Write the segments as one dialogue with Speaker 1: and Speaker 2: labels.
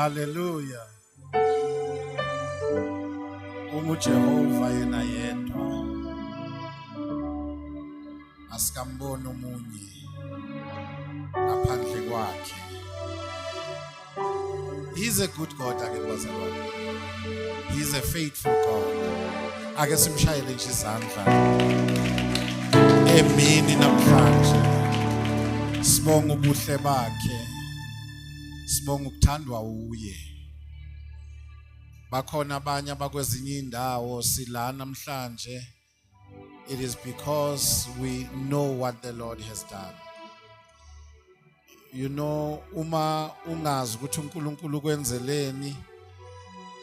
Speaker 1: Hallelujah. Jehova yena yedwa. Asikambona omunye ngaphandle kwakhe. He's a good God ake bazalwane. He's a faithful God. Ake simshayele nje izandla. Emini namhlanje. Sibonga ubuhle bakhe. Sibonga ukuthandwa uye. Bakhona abanye abakwezinye indawo sila namhlanje. It is because we know what the Lord has done. You know, uma ungazi ukuthi uNkulunkulu ukwenzeleni,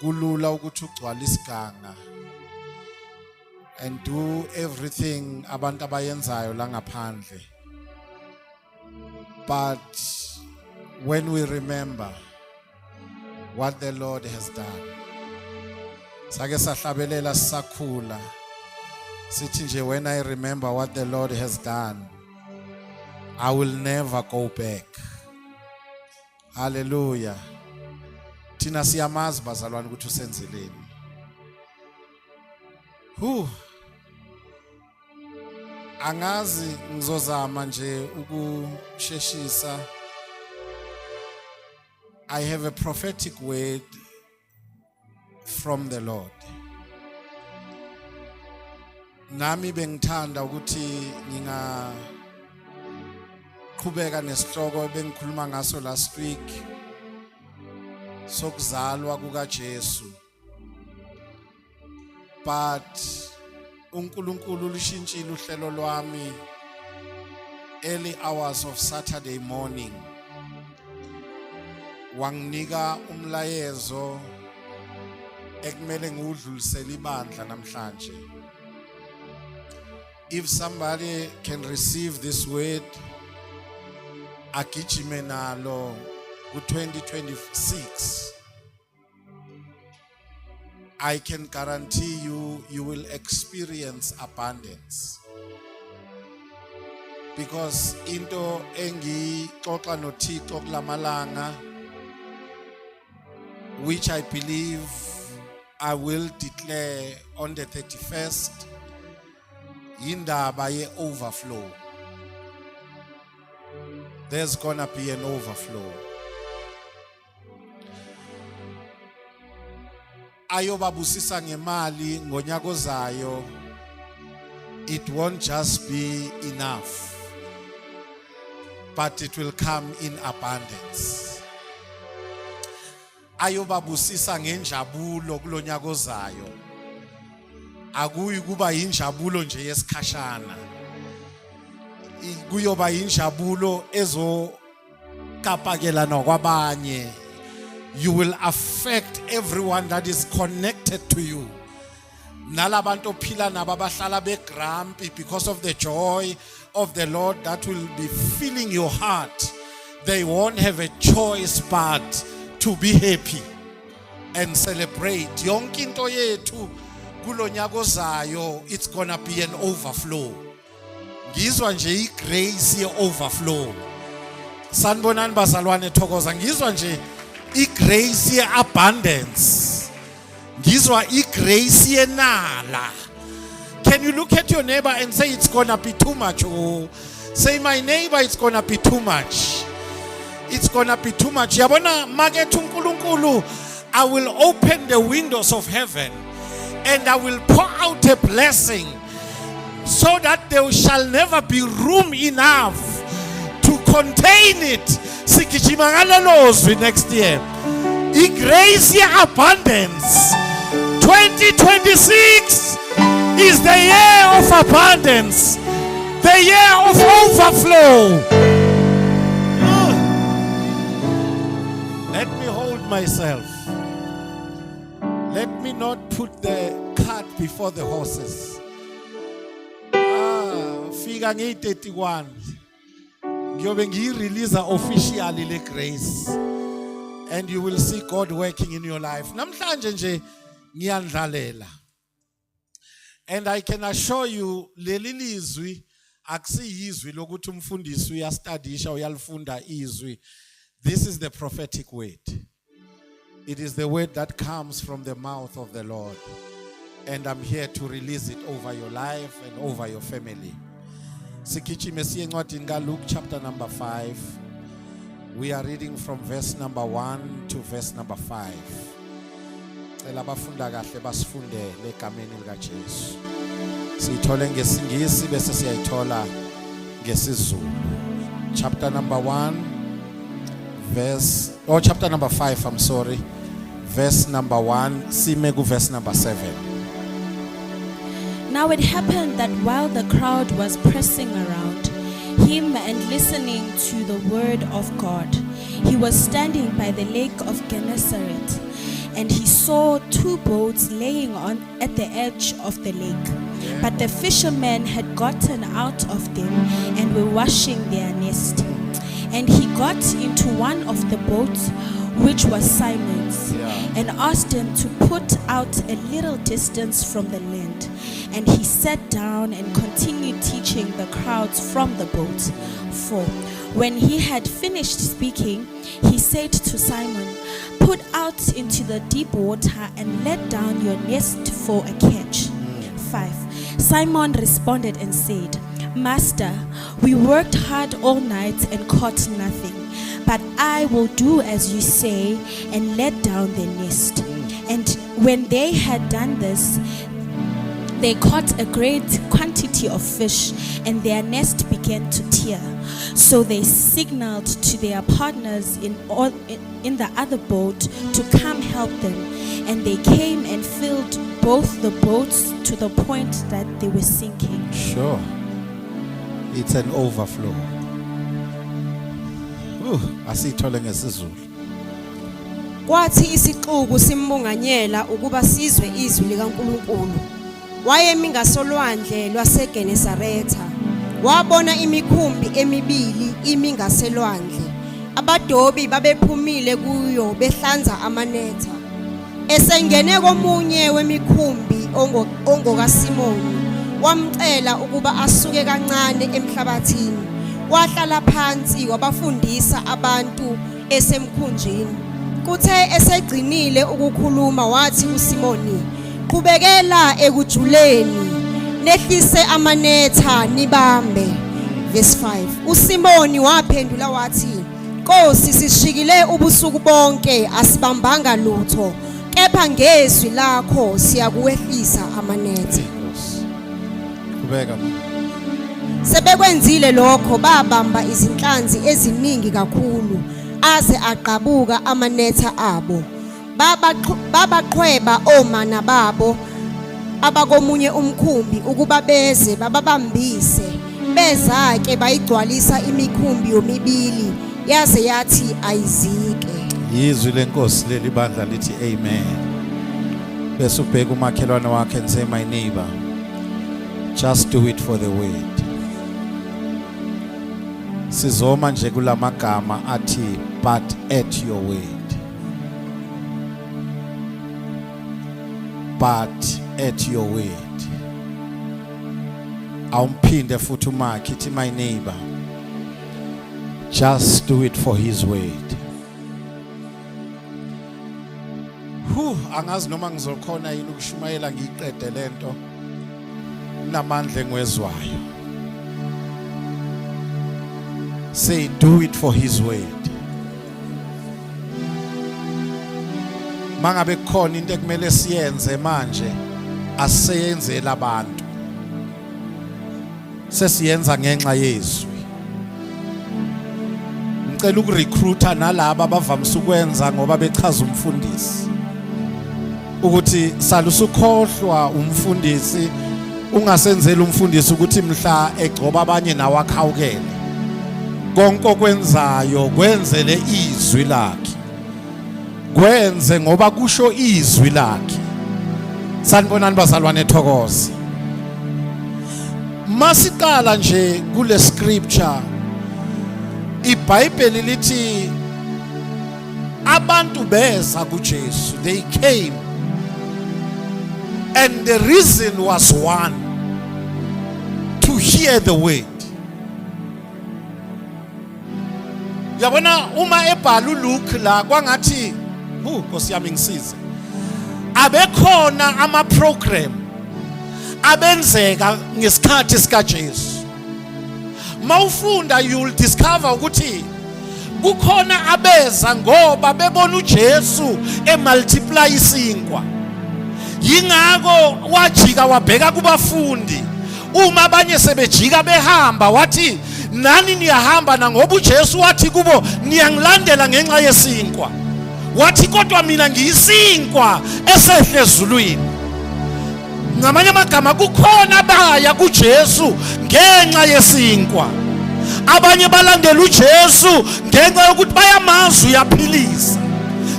Speaker 1: kulula ukuthi ugcwale isiganga and do everything abantu abayenzayo la ngaphandle. But when we remember what the Lord has done, sake sahlabelela sisakhula sithi nje, when I remember what the Lord has done, I will never go back. Hallelujah. Thina siyamazi bazalwane ukuthi usenzeleni. Angazi ngizozama nje ukusheshisa. I have a prophetic word from the Lord. Nami bengithanda ukuthi qhubeka nesihloko bengikhuluma ngaso last week sokuzalwa kukaJesu. But uNkulunkulu lishintshile uhlelo lwami early hours of Saturday morning. Wanginika umlayezo ekumele ngiwudlulisele ibandla namhlanje. If somebody can receive this word, agijime nalo ku-2026, I can guarantee you will experience abundance. Because into engixoxa noThixo kulamalanga, which I believe I will declare on the 31st, indaba ye overflow. There's gonna be an overflow. Ayobabusisa ngemali ngonyaka ozayo, it won't just be enough, but it will come in abundance. Ayobabusisa ngenjabulo kulonyaka ozayo, akuyi kuba injabulo nje yesikhashana, kuyoba injabulo ezokapakela nokwabanye. You will affect everyone that is connected to you. Nalabantu phila nabo abahlala begrumpy because of the joy of the Lord that will be filling your heart. They won't have a choice but to be happy and celebrate. Yonke into yethu kulonyaka ozayo, it's gonna be an overflow. Ngizwa nje igrace ye overflow. Sanibonani bazalwane thokoza. Ngizwa nje igrace ye abundance. Ngizwa igrace ye nala. Can you look at your neighbor and say it's gonna be too much? Oh, say, my neighbor, it's gonna be too much. It's gonna be too much. Yabona magethu uNkulunkulu, I will open the windows of heaven and I will pour out a blessing so that there shall never be room enough to contain it. Sikijima ngalelozwi next year. Grace ye abundance. 2026 is the year of abundance, the year of overflow. Let me hold myself. Let me not put the cart before the horses. Fika ngi-31 ngiyobe ngiyirelease officially le grace, and you will see God working in your life. Namhlanje nje ngiyandlalela, and I can assure you leli lizwi akusiyizwi lokuthi umfundisi uyastudisha uyalifunda izwi. This is the prophetic word. It is the word that comes from the mouth of the Lord. And I'm here to release it over your life and over your family. Sikhichime siye encwadini kaLuke chapter number 5. We are reading from verse number 1 to verse number 5. Cela abafunda kahle basifundele egameni likaJesu. Siyithole ngesingisi bese siyayithola ngesizulu. Chapter number 1 chapter number 5, I'm sorry. Verse number 1, sime ku verse number 7.
Speaker 2: Now it happened that while the crowd was pressing around him and listening to the word of God, he was standing by the lake of Gennesaret, and he saw two boats laying at the edge of the lake. But the fishermen had gotten out of them and were washing their nest. And he got into one of the boats, which was Simon's, and asked him to put out a little distance from the land. And he sat down and continued teaching the crowds from the boat. 4. When he had finished speaking, he said to Simon, "Put out into the deep water and let down your nest for a catch." 5. Simon responded and said, "Master, we worked hard all night and caught nothing, but I will do as you say and let down the nest." And when they had done this, they caught a great quantity of fish, and their nest began to tear. So they signaled to their partners in the other boat to come help them. And they came and filled both the boats to the point that they were sinking.
Speaker 1: Sure. It's an overflow. Asithole ngesizulu.
Speaker 3: Kwathi isixuku simbunganyela ukuba sizwe izwi likaNkulunkulu. Wayemi ngasolwandle lwaseGenesaretha. Wabona imikhumbi emibili imi ngaselwandle. Abadobi babephumile kuyo behlanza amanetha. Esengene komunye wemikhumbi ongokaSimoni, wamcela ukuba asuke kancane emhlabathini. Wahlala phansi wabafundisa abantu esemkhunjini. Kuthe esegcinile ukukhuluma wathi uSimoni, "Qhubekela ekujuleni, nehlise amanetha nibambe." Verse 5. uSimoni waphendula wathi, "Nkosi, sishikile ubusuku bonke asibambanga lutho, kepha ngezwi lakho siyakuwehlisa amanetha."
Speaker 1: Qhubeka.
Speaker 3: Sebekwenzile lokho babamba izinhlanzi eziningi kakhulu aze aqabuka amanetha abo. Babaqhweba omana babo abakomunye umkhumbi ukuba beze bababambise. Beza ke bayigcwalisa imikhumbi yomibili yaze yathi ayizike.
Speaker 1: Yizwi lenkosi leli bandla lithi amen. Bese ubheka umakhelwane wakhe and say, "My neighbor, just do it for the word." Sizoma nje kulamagama athi but at your word. But at your word. Awumphinde futhi umakhe ithi, "My neighbor, just do it for his word." Angazi noma ngizokhona yini ukushumayela ngiqede lento namandla engwezwayo. Say, do it for his word. Mangabe kukhona into ekumele siyenze manje, asiyenzele abantu. Sesiyenza ngenxa yezwi. Ngicela ukurecruiter nalabo abavamisa ukwenza ngoba bechaza umfundisi. Ukuthi salusukhohlwa umfundisi, ungasenzela umfundisi ukuthi mhla egcoba abanye nawe akhawukele. Konke okwenzayo kwenzele izwi lakhe. Kwenze ngoba kusho izwi lakhe. Sanibonani bazalwane ethokoza. Masiqala nje kule scripture, iBhayibheli lithi abantu beza kuJesu, they came, and the reason was one, to hear the word. Yabona uma ebhala uLuke la kwangathi Nkosi yami ngisize. Abekhona ama program abenzeka ngesikhathi sika Jesu. Mawufunda you'll discover ukuthi kukhona abeza ngoba bebona uJesu emultiply isinkwa. Yingako wajika wabheka kubafundi. Uma abanye sebejika behamba wathi nani niyahamba na ngoba uJesu wathi kubo niyangilandela ngenxa yesinkwa. Wathi kodwa mina ngiyisinkwa esehle ezulwini. Ngamanye amagama kukhona abaya kuJesu ngenxa yesinkwa. Abanye balandela uJesu ngenxa yokuthi bayamazi uyaphilisa.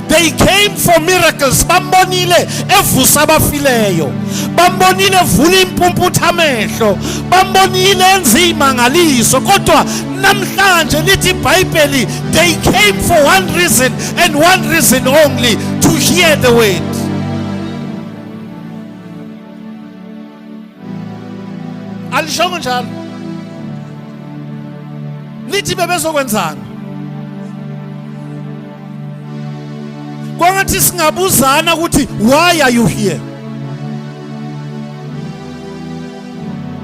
Speaker 1: They came for miracles. Bambonile evusa abafileyo. Bambonile evula impumputha amehlo. Bambonile enzima ngaliso. Kodwa namhlanje lithi iBhayibheli they came for one reason and one reason only, to hear the word. Alishongo njalo. Lithi bebezokwenzana. Kwangathi singabuzana ukuthi why are you here?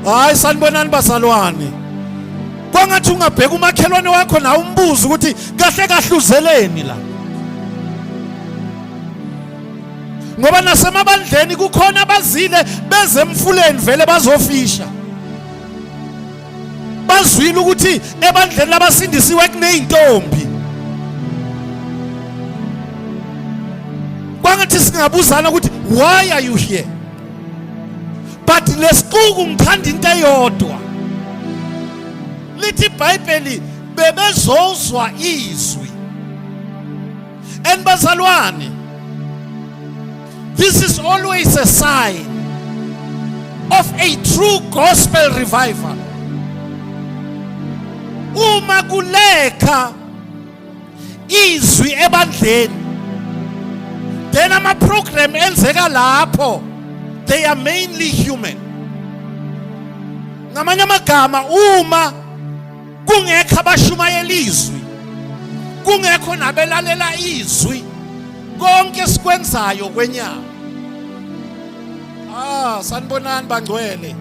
Speaker 1: Hayi sanibonani bazalwane. Kwangathi ungabheka umakhelwane wakho na umbuzo ukuthi kahle kahle uzeleni la. Ngoba nasemabandleni kukhona abazile beze emfuleni vele bazofisha. Bazwile ukuthi ebandleni labasindisiwe kuneyintombi. Kwangathi singabuzana ukuthi why are you here? But lesiquku ngithanda into eyodwa. Lithi iBhayibheli bebezozwa izwi. And bazalwane, this is always a sign of a true gospel revival. Uma kuleka izwi ebandleni, then ama program enzeka lapho, they are mainly human. Ngamanye amagama uma kungekho abashumayela izwi, kungekho nabelalela izwi, konke sikwenzayo kwenyama. Sanibonani bangcwele.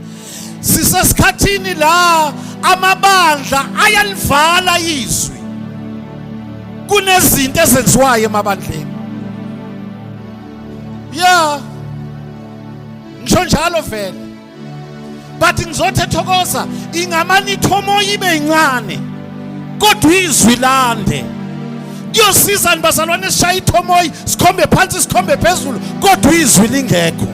Speaker 1: Sisesikhathini la amabandla ayalivala izwi. Kunezinto ezenziwayo emabandleni. Yeah. Ngisho njalo vele. But ngizothe thokoza ingamani ithomo ibe incane. Kodwa izwi lande. Kuyosiza nibazalwane sishaya ithomo sikhombe phansi sikhombe phezulu kodwa izwi lingekho.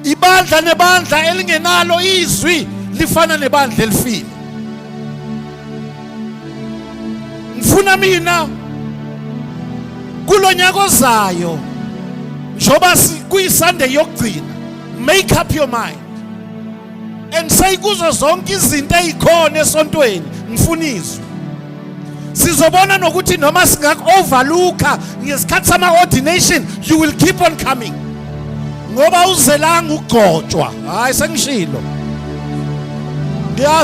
Speaker 1: Ibandla nebandla elingenalo izwi lifana nebandla elifile. Ngifuna mina kulonyaka ozayo njoba kuyiSunday yokugcina, make up your mind and say kuzo zonke izinto ezikhona esontweni ngifuna izwi. Sizobona nokuthi noma singak-overlooka ngesikhathi sama-ordination, you will keep on coming. Ngoba uzelanga ukugcotshwa. Hayi sengishilo.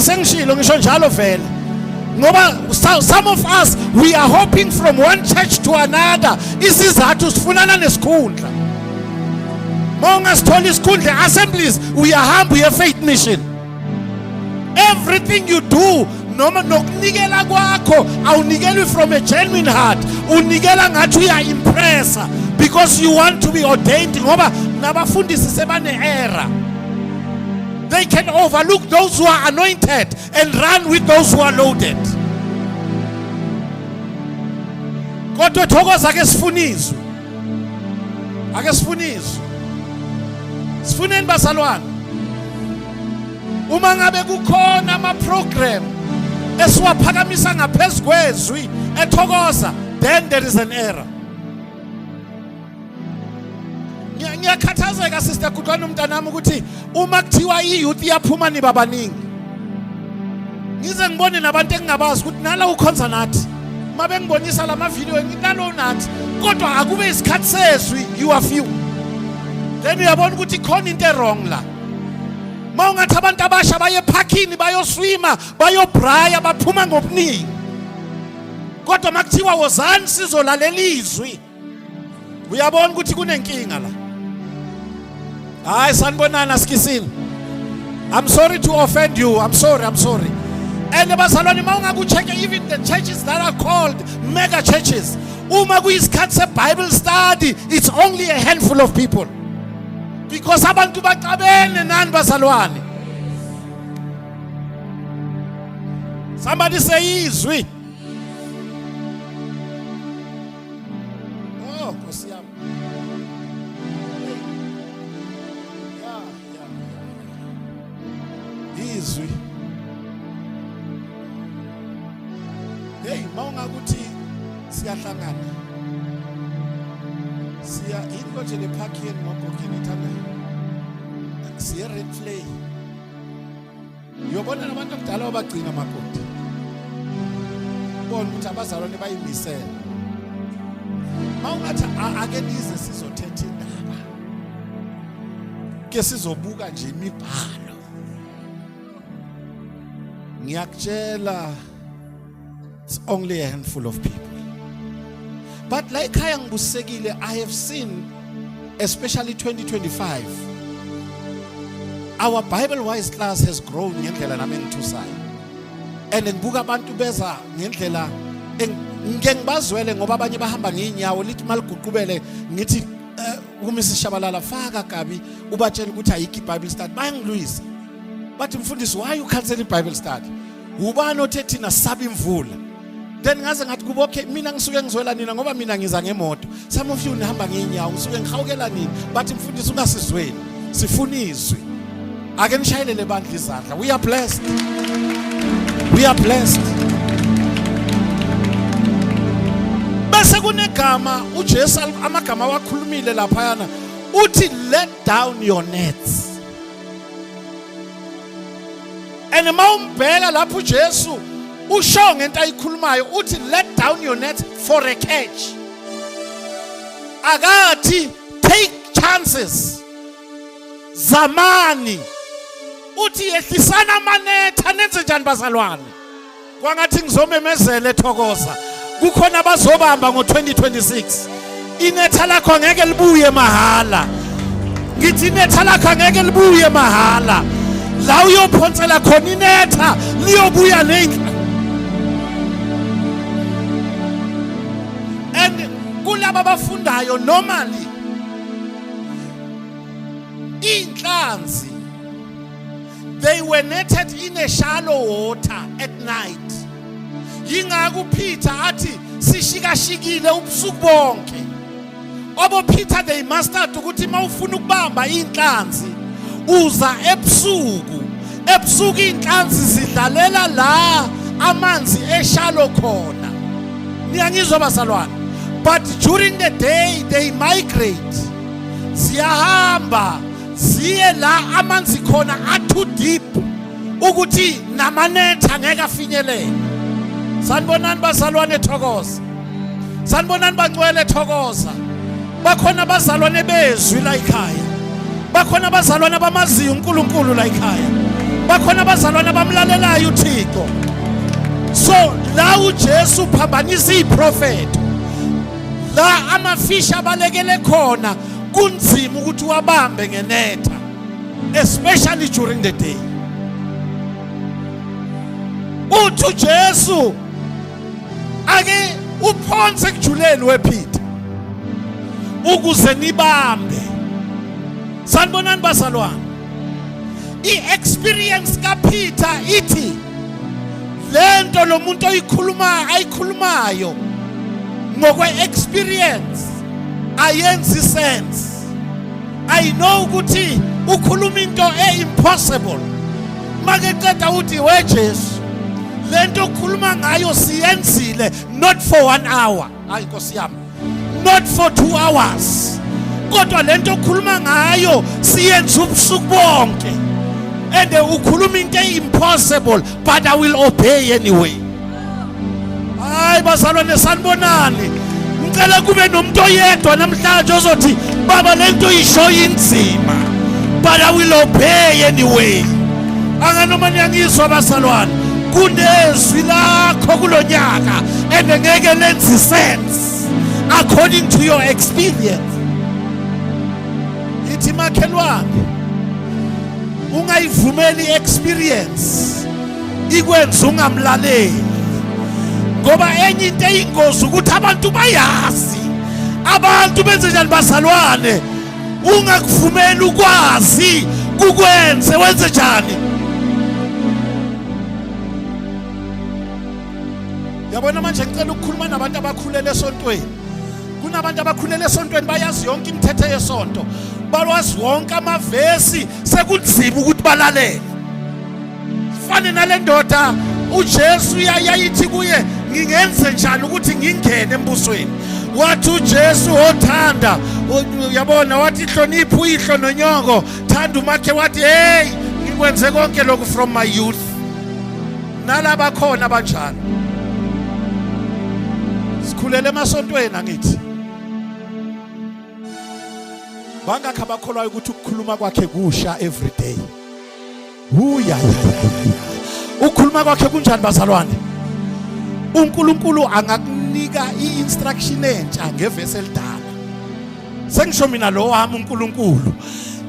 Speaker 1: Sengishilo ngisho njalo vele. Ngoba some of us we are hopping from one church to another. Isizathu sifunana nesikhundla. Monga sithole isikhundla assemblies uyahamba uye faith mission. Everything you do noma nokunikela kwakho awunikeli from a genuine heart. Unikela ngathi uya impressa because you want to be ordained. Ngoba nabafundisi sebane error. They can overlook those who are anointed and run with those who are loaded. Kodwa thokoza ake sifunizwe. Ake sifunizwe. Sifuneni bazalwane. Uma ngabe kukhona ama program esiwaphakamisa ngaphezulu kwezwi ethokoza, then there is an error. Ngiyakhathazeka sister Kutwana umntanami ukuthi uma kuthiwa iyouth iyaphuma nibabaningi. Ngize ngibone nabantu engingabazi ukuthi nala ukhonza nathi. Mabe ngibonisa lama video ngitalo nathi. Kodwa akube isikhathi sezwi you are few. Then uyabona ukuthi khona into wrong la. Mawungathi abantu abasha baye parkini bayoswima, bayobraya baphuma ngobuningi. Kodwa makuthiwa wozani sizolalela izwi, uyabona ukuthi kunenkinga la. Hayi sanibonana sikisini. I'm sorry to offend you. I'm sorry. And bazalwane mawungakucheck even the churches that are called mega churches. Uma kuyisikhathi se-Bible study, it's only a handful of people. Because abantu baqabene nani bazalwane. Somebody say izwi. Oh, Nkosi yami. Yeah. Izwi. Hey, mawungakuthi siyahlangana. Siya ingoje le parking ngogogini thana. Siya red flag. Uyobona nabantu abadala abagcina makoti. Bona ukuthi abazalwane bayimisela. Mawungathi ake nize sizothetha indaba. Ke sizobuka nje imibhalo. Ngiyakutshela, it's only a handful of people. But like Ngibusekile, I have seen, especially 2025, our Bible wise class has grown ngendlela nami ngithusayo. And ngibuka abantu beza ngendlela ngengibazwele ngoba abanye bahamba ngeenyawo lithi maliguqubele ngithi uMrs Shabalala faka kabi ubatshela ukuthi ayikho iBible study bayangilwisa. Bathi mfundisi, why you cancel iBible study? Ubani othe thina saba imvula? Then ngaze ngathi kubo okay mina ngisuke ngizwela nina ngoba mina ngiza ngemoto. Some of you nihamba ngeenyawo ngisuke ngihawukela nini. Bathi mfundisi ungasizweni. Sifuna izwi. Ake nishayelele bandla izandla. We are blessed. We are blessed. Bese kunegama uJesu amagama wakhulumile lapha yana uthi let down your nets. And mawumbheka lapho uJesu usho ngento ayikhulumayo uthi let down your net for a catch. Akathi take chances. Zamani uthi yehlisana amanetha nenze njani bazalwane. Kwangathi ngizomemezela eThokoza kukhona abazobamba ngo2026. Inetha lakho ngeke libuye mahala. Ngithi inetha lakho ngeke libuye mahala. La uyophonsela khona inetha liyobuya nenhla. And kulaba bafundayo normally inhlanzi, they were netted in a shallow water at night. Yingakho Peter athi sishikashikile ubusuku bonke. Obo Peter they mastered ukuthi mawufuna ukubamba inhlanzi uza ebusuku. Ebusuku inhlanzi zidlalela la amanzi eshalo khona. Niyangizwa bazalwane? But during the day they migrate. Ziyahamba ziye la amanzi khona too deep ukuthi namanetha ngeke afinyelele. Sanibonani bazalwane eThokoza. Sanibonani bangcwele eThokoza. Bakhona abazalwane bezwi la ekhaya. Bakhona abazalwane bamaziyo uNkulunkulu la ekhaya. Bakhona abazalwane bamlalelayo uThixo. So la uJesu phambanisa iprofeti. La amafisha abalekele khona kunzima ukuthi wabambe ngenetha, especially during the day. Uthi uJesu ake uphonse kujuleni wePeter ukuze nibambe. Sanibonani bazalwane? I-experience kaPeter ithi lento lo muntu ayikhulumayo ngokwe-experience ayenzi sense. I know ukuthi ukhuluma into impossible. Makeqeda uthi weJesu lento ukhuluma ngayo siyenzile not for 1 hour. Hayi Nkosi yami. Not for 2 hours. Kodwa lento ukhuluma ngayo siyenza ubusuku bonke. And ukhuluma into impossible but I will obey anyway. Hayi bazalwane sanibonani. Ngicela kube nomuntu oyedwa namhlanje ozothi baba lento isho inzima but I will obey anyway. Anganoma niyangizwa bazalwane. kunezwi lakho kulonyaka engeke lenze sense according to your experience. Ithi makhelwane, ungayivumeli experience ikwenza ungamlaleli, ngoba enye into eyingozi ukuthi abantu bayazi. Abantu benze njani bazalwane? Ungakuvumeli ukwazi kukwenze wenze njani. Yabona manje ngicela ukukhuluma nabantu abakhulele esontweni. Kunabantu abakhulele esontweni bayazi yonke imithetho yesonto, balwazi wonke amavesi, sekunzima ukuthi balalele. Fane nale ndoda uJesu yayithi kuye, ngingenze njani ukuthi ngingene embusweni? Wathi uJesu othanda, uyabona, wathi hlonipha uyihlo nonyoko, thanda umakhe, wathi hey ngikwenze konke lokhu from my youth. Nalaba khona banjani? Sikhulele emasontweni angithi. Bangakho abakholwayo ukuthi ukukhuluma kwakhe kusha every day. Ya. Ukukhuluma kwakhe kunjani bazalwane? uNkulunkulu angakunika i-instruction entsha ngevesi elidala. Sengisho mina lo wami uNkulunkulu,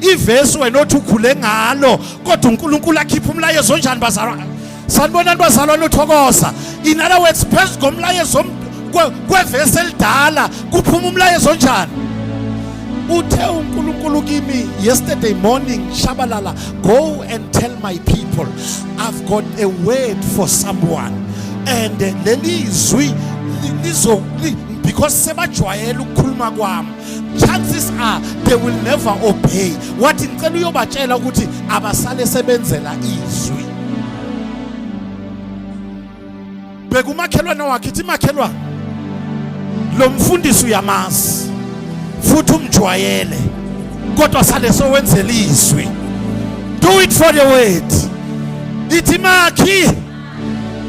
Speaker 1: ivesi wena othi ukhule ngalo, kodwa uNkulunkulu akhipha umlayezo onjani bazalwane? Sanibona bazalwane uthokoza. In other words, phezu komlayezo kwevesi elidala kuphuma umlayezo onjani? Uthe uNkulunkulu kimi yesterday morning, shabalala, go and tell my people I've got a word for someone. And lelizwi lizo, because sebajwayela ukukhuluma kwami, chances are they will never obey. Wathi ngicela uyobatshela ukuthi abasale sebenzela izwi. Beka umakhelwane wakhe, ithi makhelwane, lo mfundisi uyamazi futhi umjwayele, kodwa sale sowenzela izwi. Do it for the word. Ithi makhi,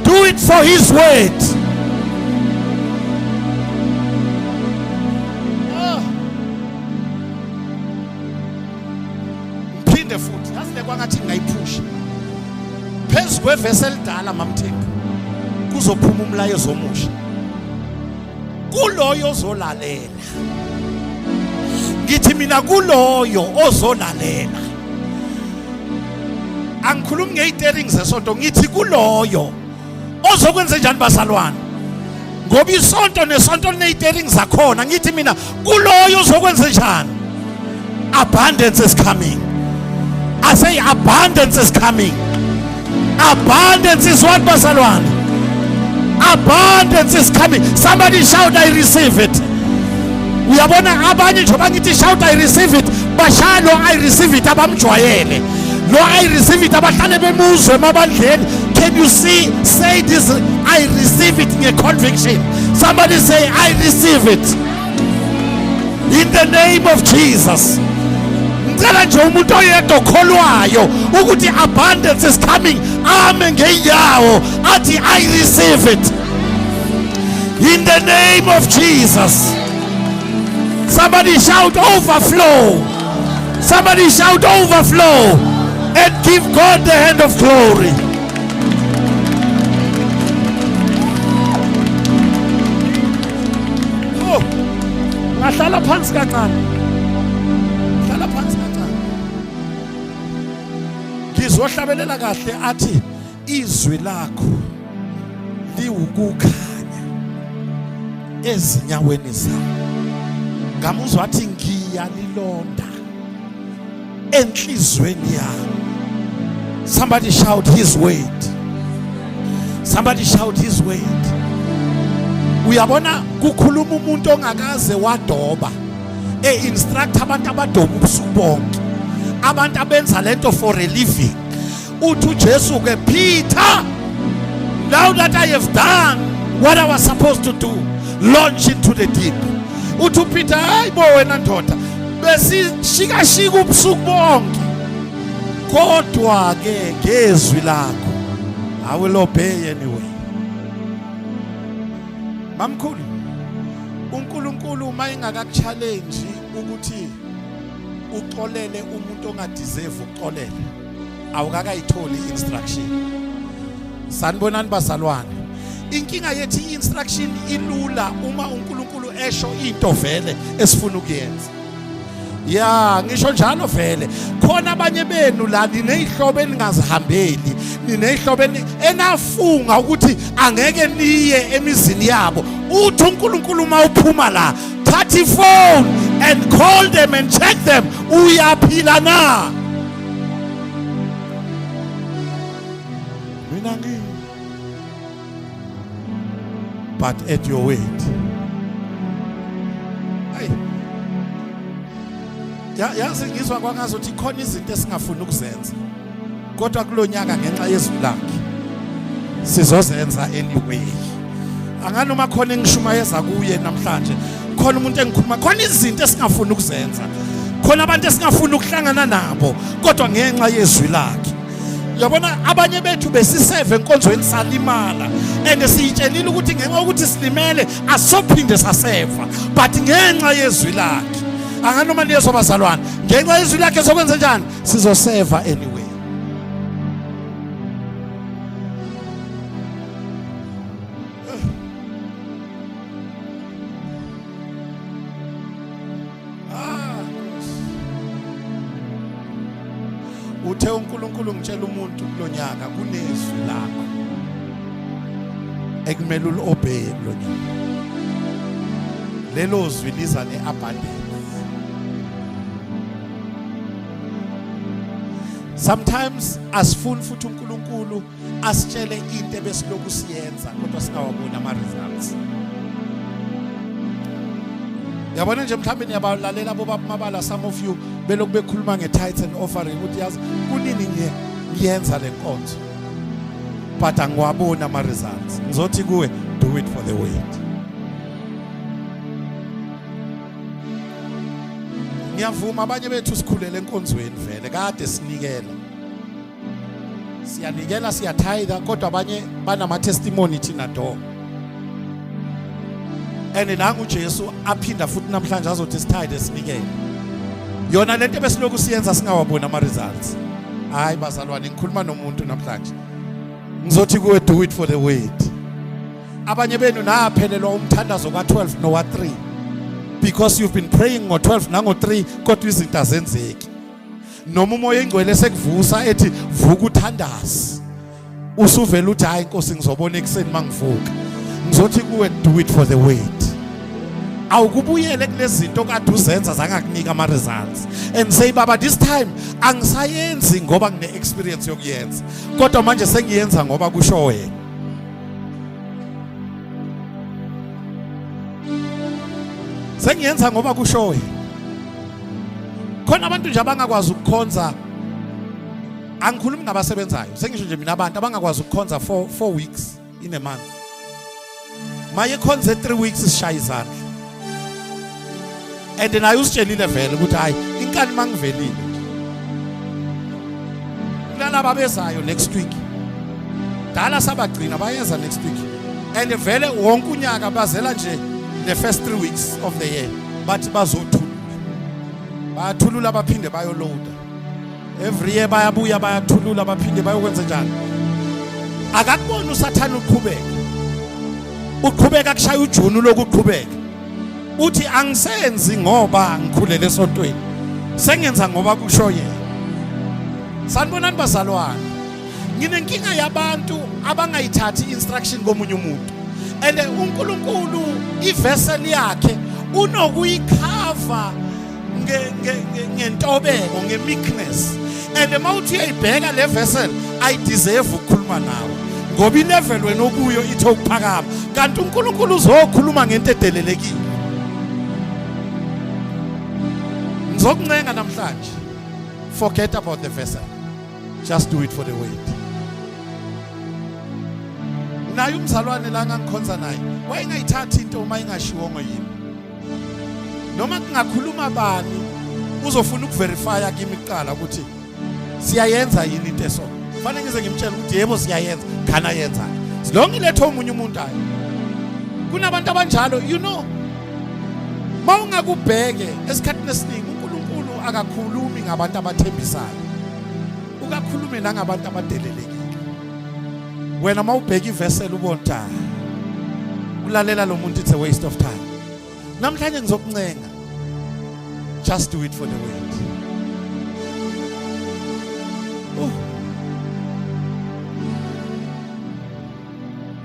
Speaker 1: do it for his word. Mphinde futhi yasile kwangathi ngayiphusha phezu kwevesi elidala mamthembu, kuzophuma umlayezo omusha kuloyo ozolalela. Ngithi mina kuloyo ozolalela, angikhulumi ngeiterings zesonto, ngithi kuloyo ozokwenza njani bazalwane? Ngoba isonto nesonto lineiterings zakhona. Ngithi mina kuloyo ozokwenza njani? Abundance is coming. I say abundance is coming. Abundance is what bazalwane? Abundance is coming. Somebody shout, I receive it. Uyabona abanye nje bangithi shout, I receive it. Bashalo I receive it abamjwayele. Lo I receive it abahlale bemuzwe emabandleni. Can you see? Say this, I receive it in a conviction. Somebody say, I receive it in the name of Jesus. Ngicela nje umuntu oyedwa okholwayo ukuthi abundance is coming, ame ngeyawo athi I receive it in the name of Jesus. Somebody shout overflow. Somebody shout overflow and give God the hand of glory. Oh, ngahlala phansi kancane. Hlala phansi kancane. Ngizohlabelela kahle athi izwi lakho liwukukhanya ezinyaweni zami. Ngamuzwa athi ngiyalilonda enhlizweni yami. Somebody shout his word. Somebody shout his word. Uyabona kukhuluma umuntu ongakaze wadoba, instruct abantu abadoba ubusuku bonke, abantu abenza lento for a living. Uthi uJesu ke, Peter, now that I have done what I was supposed to do, launch into the deep. Uthi Peter, hayibo wena ndoda, besishikashika ubusuku bonke, kodwa ke ngezwi lakho I will obey anyway. Mamkhulu, uNkulunkulu uma engakakuchallenge ukuthi uxolele umuntu ongadeserve ukuxolela, awukakayitholi instruction. Sanibonani bazalwane. Inkinga yethi i-instruction ilula uma uNkulunkulu esho into vele esifuna ukuyenza. Ya, ngisho njalo vele. Khona abanye benu la ninezihlobo eningazihambeli, ninezihlobo enafunga ukuthi angeke niye emizini yabo. Uthi uNkulunkulu mawuphuma la, thatha ifone and call them and check them. Uyaphila na? Mina ngi. But at your weight. Hey. Yazi ngizwa kwangazothi khona izinto esingafuni ukuzenza. Kodwa kulonyaka ngenxa yezwi lakhe sizozenza anyway. Anganoma khona engishumayeza kuye namhlanje, khona umuntu engikhuluma, khona izinto esingafuni ukuzenza. Khona abantu esingafuni ukuhlangana nabo, kodwa ngenxa yezwi lakhe. Yabona abanye bethu besiseve enkonzweni salimala and siyitshelile ukuthi ngenxa ukuthi silimele asophinde saseva, but ngenxa yezwi lakhe. Anganoma niyeso bazalwane, ngenxa yezwi lakhe sokwenza njani? Sizoseva anyway. Uthe uNkulunkulu ngitshela umuntu kulonyaka kunezwi lakho ekumele ulobey kulonyaka. Lelo zwi liza neabundance. Sometimes asifuni futhi uNkulunkulu asitshele into ebesiloku siyenza kodwa singawaboni ama results. Yabona nje mhlawumbe niyabalalela bobabamabala, some of you belokhu bekhuluma nge-tithe and offering ukuthi yazi kunini ngiyenza le nkonzo but angiwaboni ama results. Ngizothi kuwe, do it for the weight. Ngiyavuma abanye bethu sikhulele enkonzweni vele kade sinikela. Siyanikela, siyatitha, kodwa abanye banama testimony thina do. And nangu uJesu aphinda futhi namhlanje azothi sithathe sinikele. Yona lento besiloku siyenza singawabona ama results. Hayi bazalwane, ngikhuluma nomuntu namhlanje. Ngizothi kuwe, do it for the weight. Abanye benu naphelelwa umthandazo ka12 no wa3 because you've been praying ngo12 nango3 kodwa izinto azenzeki. Noma umoya engcwele sekuvusa ethi vuka uthandaze. Usuvela uthi hayi Nkosi ngizobona ekseni mangivuka. Ngizothi kuwe, do it for the weight. Awukubuyele kulezinto kade uzenza zangakunika ama results and say baba this time angisayenzi ngoba ngine experience yokuyenza, kodwa manje sengiyenza ngoba kusho wena. Sengiyenza ngoba kusho wena. Khona abantu nje abangakwazi ukukhonza, angikhulumi ngabasebenzayo, sengisho nje mina abantu abangakwazi ukukhonza 4 weeks in a month. Maye khonze 3 weeks isishaya izandla. And naye usitshelile vele ukuthi hayi inkani mangivelile. Kulala babezayo next week. Dala sabagcina bayeza next week. And vele wonke unyaka bazela nje the first 3 weeks of the year. Bathi bazothula. Bayathulula baphinde bayoloada. Every year bayabuya bayathulula baphinde bayokwenza njalo. Akakubona uSathane uqhubeka. Uqhubeka kushaya ujunu lokuqhubeka. Uthi angisenzi ngoba ngikhulele esontweni. Sengenza ngoba kusho yena. Sanibonani bazalwane. Nginenkinga yabantu abangayithathi instruction komunye umuntu. And uNkulunkulu ivessel yakhe unokuyikhava ngentobeko, ngemeekness. And mawuthi uyayibheka le vessel I deserve ukukhuluma nawe. Ngoba ilevel wena okuyo itho ukuphakama. Kanti uNkulunkulu uzokhuluma ngento edelelekile. Ngizokuncenga namhlanje. Forget about the vessel. Just do it for the weight. Naye umzalwane la ngangikhonza naye, wayengayithathi into uma ingashiwongo yini. Noma kungakhuluma bani, uzofuna ukuverifya kimi kuqala ukuthi siyayenza yini into eso. Kufanele ngize ngimtshele ukuthi yebo siyayenza, khana yenza. Silonke letho umunye umuntu ayi. Kunabantu abanjalo, you know. Mawungakubheke esikhathini esiningi uNkulunkulu akakhulumi ngabantu abathembisayo. Ukakhulume nangabantu abadelelekile. wena mawubheka ivessel ubonta ulalela lo muntu, it's a waste of time. Namhlanje ngizokuncenga, just do it for the word.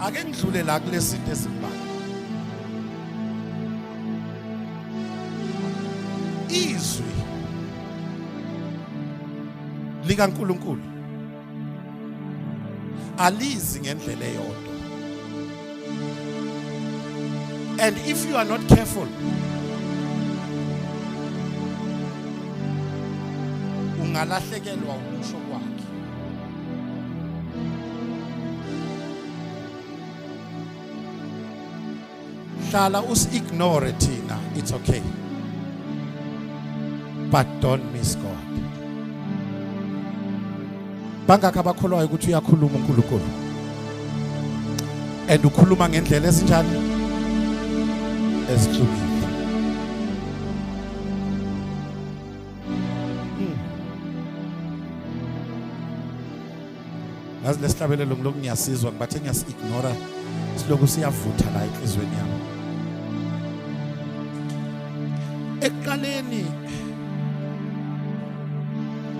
Speaker 1: Ake ngidlule la kulesinto esimbalwa. Izwi likaNkulunkulu alizi ngendlela eyodwa. And if you are not careful, ungalahlekelwa ukusho kwakhe. Hlala usignore thina, it's okay. But don't miss God. Bangakho abakholwayo ukuthi uyakhuluma uNkulunkulu. And ukhuluma ngendlela esinjani? Ezihlukile. Ngazi lesihlabelelo ngiloko ngiyasizwa ngibathe ngiyasignora siloku siyavutha la enhlizweni yami. Ekuqaleni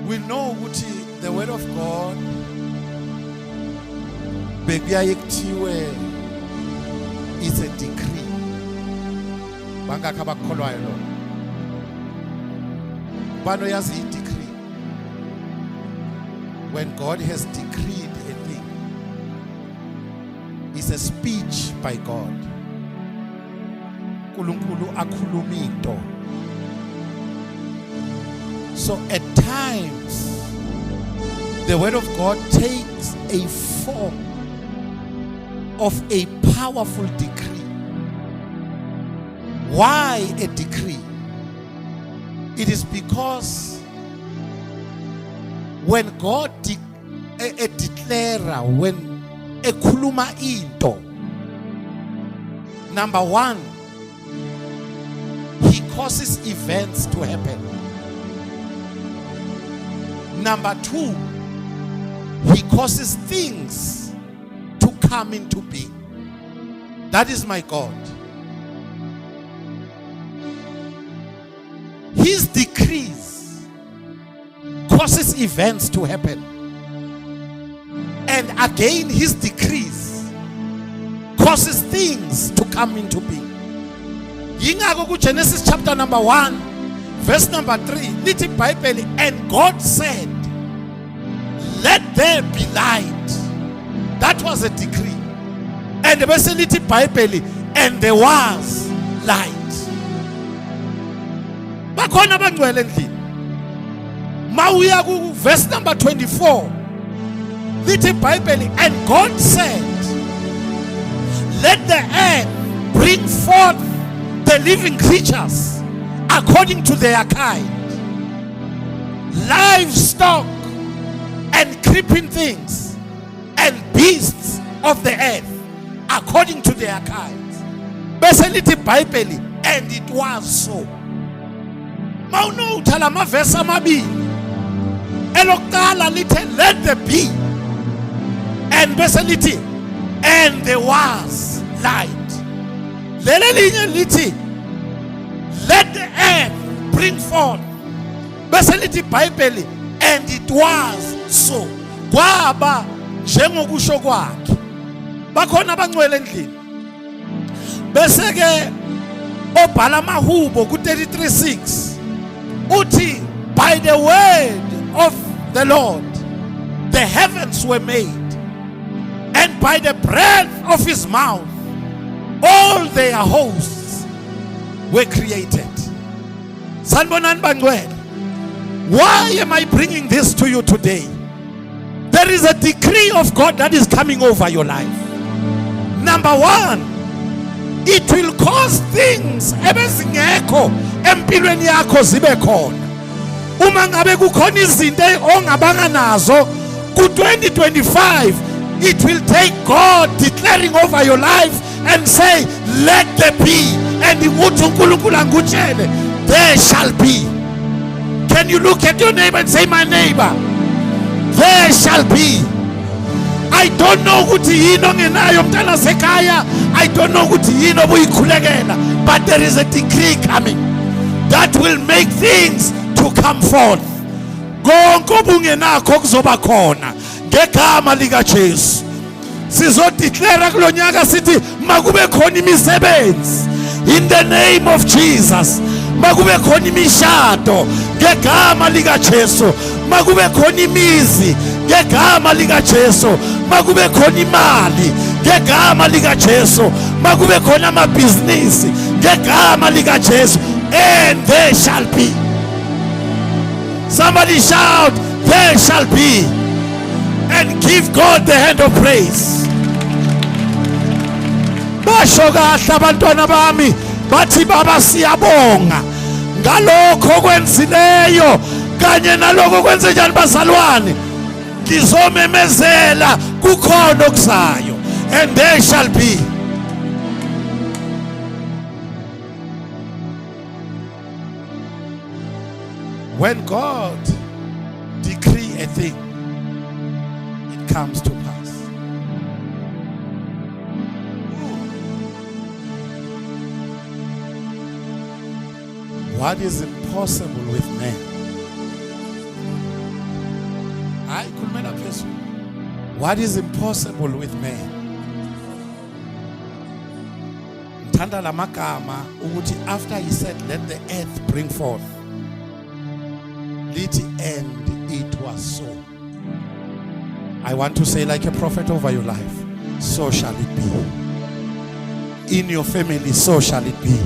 Speaker 1: we know ukuthi the word of God bekuyaye kuthiwe is a decree. Bangakho abakholwayo lo. Bano yazi i decree. When God has decreed a thing, it's a speech by God. Nkulunkulu akhuluma into. So at times, the word of God takes a form of a powerful decree. Why a decree? It is because when God declare, when ekhuluma into, number one, he causes events to happen. Number two, he causes things to come into being. That is my God. His decrees causes events to happen. And again, his decrees causes things to come into being. Yingakho Genesis chapter number 1, verse number 3, lithi iBhayibheli, and God said, let there be light. That was a decree. And bese lithi iBhayibheli, and there was light. Bakhona abangcwele endlini. Mawuya ku verse number 24, lithi iBhayibheli, and God said, let the earth bring forth the living creatures according to their kind, livestock and creeping things, and beasts of the earth according to their kinds. Bese lithi iBhayibheli, and it was so. Mawunotha lama verse amabili. Elokuqala lithi let there be, and bese lithi and there was light. Lele linye lithi let the earth bring forth. Bese lithi iBhayibheli, and it was so. Kwaba njengokusho kwakhe. Bakhona abangcwele endlini. Bese ke obhala amahubo ku 33:6 uthi, by the word of the Lord the heavens were made, and by the breath of his mouth all their hosts were created. Sanibonani bangcwele. Why am I bringing this to you today? There is a decree of God that is coming over your life. Number one, it will cause things ebezingekho empilweni yakho zibe khona. Uma ngabe kukhona izinto ongabanga nazo ku 2025, it will take God declaring over your life and say, let there be, and uthi uNkulunkulu angutshele, there shall be. Can you look at your neighbor and say, my neighbor, there shall be? I don't know ukuthi yini ongenayo mntana sekhaya. I don't know ukuthi yini obuyikhulekela, but there is a decree coming that will make things to come forth. Konke obungenakho kuzoba khona ngegama lika Jesu. Sizodeclare kulonyaka sithi makube khona imisebenzi in the name of Jesus. Makube khona imishado ngegama lika Jesu. Makube khona imizi ngegama lika Jesu. Makube khona imali ngegama lika Jesu. Makube khona amabhizinisi ngegama lika Jesu. And there shall be. Somebody shout, there shall be. And give God the hand of praise. Basho kahle abantwana bami bathi baba siyabonga ngalokho kwenzileyo kanye nalokho kwenze njani bazalwane. Ngizomemezela kukhona okuzayo. And there shall be. When God decree a thing, it comes to pass. What is impossible with man? What is impossible with man? Mthanda la magama ukuthi after he said let the earth bring forth, and it was so. I want to say like a prophet over your life, so shall it be. In your family, so shall it be.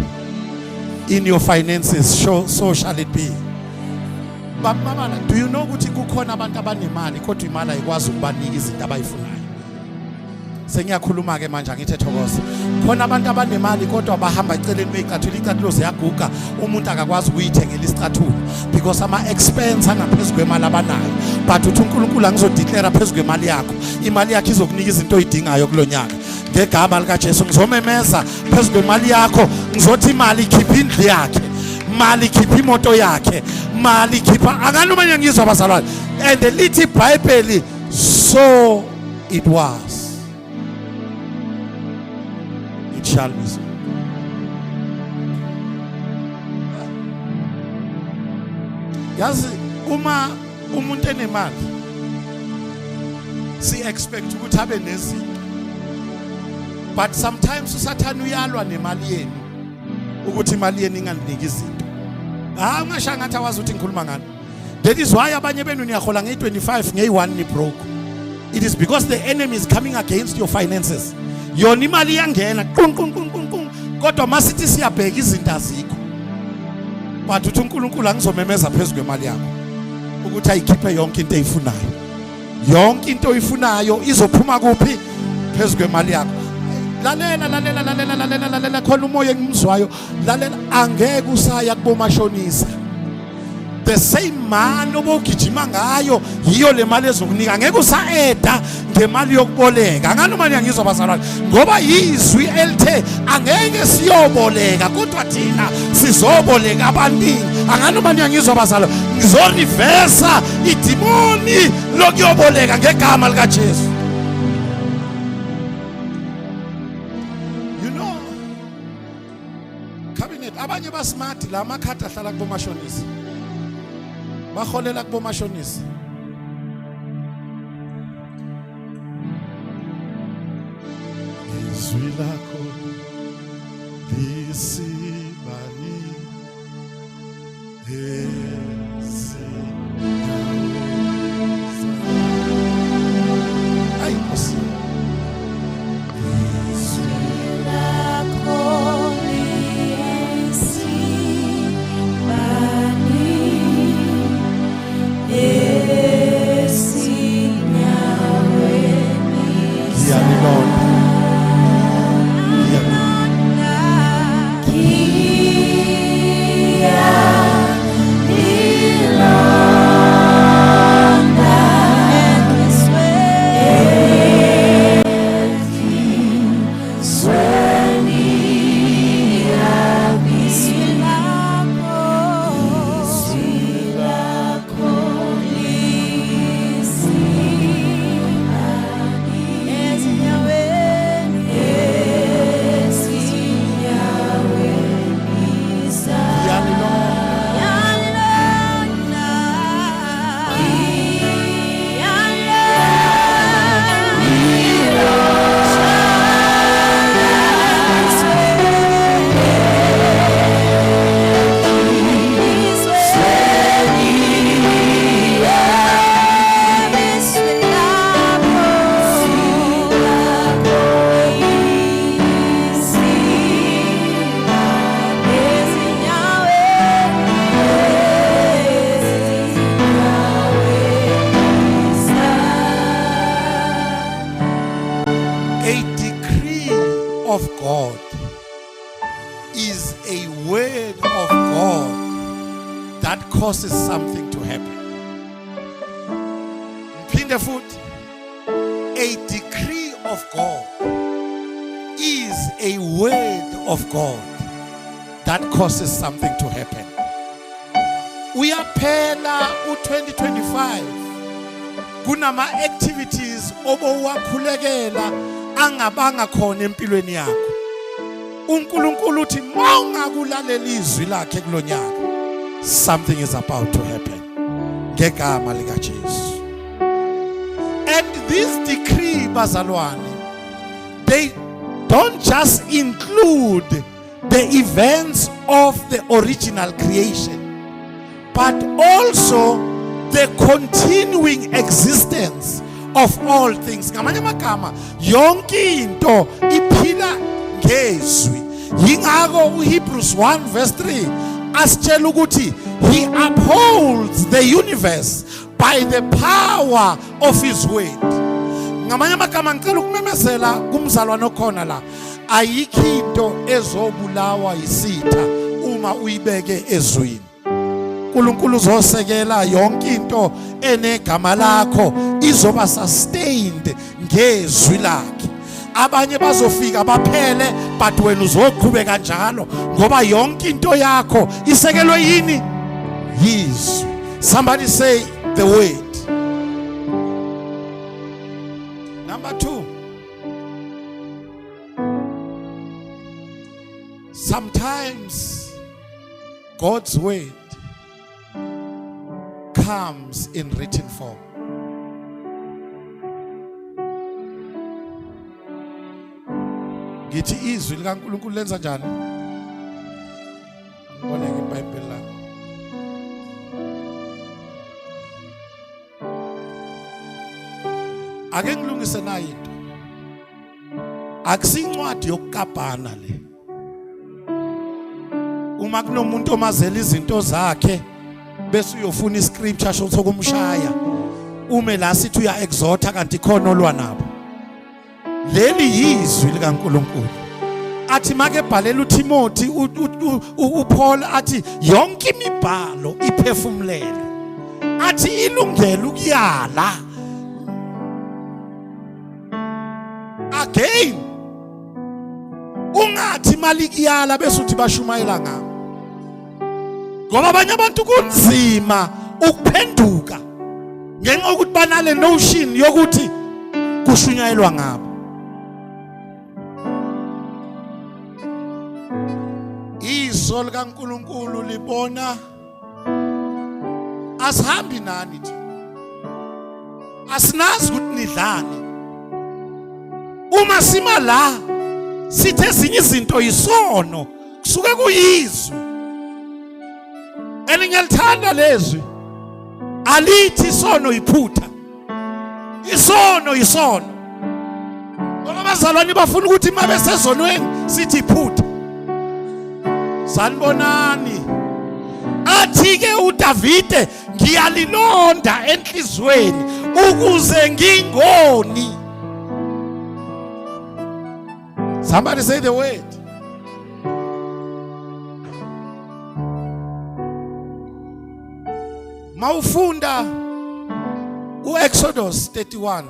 Speaker 1: In your finances, so shall it be. But mama, do you know ukuthi kukhona abantu abanemali kodwa imali ayikwazi ukubanika izinto abayifunayo? Sengiyakhuluma ke manje ngithi thokoza. Khona abantu abanemali kodwa bahamba eceleni kwezicathulo, izicathulo ziyaguga, umuntu akakwazi ukuyithengela isicathulo because ama expense angaphezulu kwemali abanayo. But uthi uNkulunkulu angizodeclare phezulu kwemali yakho. Imali yakho izokunika izinto oyidingayo kulonyaka. Ngegama lika Jesu ngizomemeza phezulu kwemali yakho, ngizothi imali ikhipha indlu yakhe, imali ikhipha imoto yakhe, imali ikhipha akanumanye ngizwa abazalwane. And the little Bible, so it was. Shall be so. Yazi uma umuntu enemali si expect ukuthi abe nezinto, but sometimes usathana uyalwa nemali yenu ukuthi imali yenu inganiki izinto. Ungashaya ngathi awazi ukuthi ngikhuluma ngani. That is why abanye benu niyahola nge25 nge1 ni broke. It is because the enemy is coming against your finances. Yona imali yangena kodwa masithi siyabheka izinto azikho. But uthi uNkulunkulu angizomemeza phezulu kwemali yakho ukuthi ayikhiphe yonke into eyifunayo. Yonke into oyifunayo izophuma kuphi? Phezulu kwemali yakho. Lalela khona umoya engimzwayo. Lalela, angeke usaya kubomashonisa. The same man obugijima ngayo yiyo le mali ezokunika. Ngeke usaeda ngemali yokuboleka. Ngani manje ngizwa bazalwane? Ngoba yizwi elithe angeke siyoboleka kodwa thina sizoboleka abaningi. Angani manje ngizwa bazalwane? Ngizorivesa idimoni lokuyoboleka ngegama lika Jesu. You know, cabinet abanye basmart la makhadi ahlala kubomashonisa. Baholela kubomashonisa. Izwi lakho lisibani ay Nkosi. Izwi lakho lisibani of God is a word of God that causes something to happen. Phinde futhi, a decree of God is a word of God that causes something to happen. Uyaphela u2025 kunama activities obowakhulekela angabanga khona empilweni yakho. uNkulunkulu uthi mawungakulalela izwi lakhe kulonyaka, something is about to happen ngegama lika Jesu. And this decree, bazalwane, they don't just include the events of the original creation, but also the continuing existence of all things. Ngamanye amagama, yonke into iphila ngezwi. Yingakho uHebrews 1 verse 3 asitshela ukuthi he upholds the universe by the power of his word. Ngamanye amagama ngicela ukumemezela kumzalwane okhona la, ayikho into ezobulawa yisitha uma uyibeke ezwini. uNkulunkulu uzosekela yonke into enegama lakho izoba sustained ngezwi lakhe. Abanye bazofika baphele, but wena uzoqhubeka njalo ngoba yonke into yakho isekelwe yini? Yizwi. Somebody say the word. Number 2, sometimes God's word comes in written form. Ngithi izwi likaNkulunkulu lenza njani? Ngiboneke iBhayibheli la. Ake ngilungise na into. Akusincwadi yokukabhana le. Uma kunomuntu omazela izinto zakhe bese uyofuna iscripture sokumshaya, ume la sithi uya exhorta kanti khona olwa nabo. Leli yizwi likaNkulunkulu. Athi make bhalela uTimothy uPaul athi yonke imibhalo iphefumlele. Athi ilungele ukuyala. Again, ungathi malikiyala bese uthi bashumayela ngabo. Ngoba abanye abantu kunzima ukuphenduka ngenxa yokuthi banale notion yokuthi kushunyayelwa ngabo. Izwi likaNkulunkulu libona asihambi nani nje. Asinazi ukuthi nidlani. Uma sima la sithe ezinye izinto yisono kusuke kuyizwi. Elingiyalithanda lezwi. Alithi isono iphutha. Isono. Ngoba abazalwane bafuna ukuthi mabe sezonweni sithi iphutha. Sanibonani. Athi-ke uDavide ngiyalilonda enhlizweni ukuze ngingoni. Somebody say the word. Mawufunda uExodus 31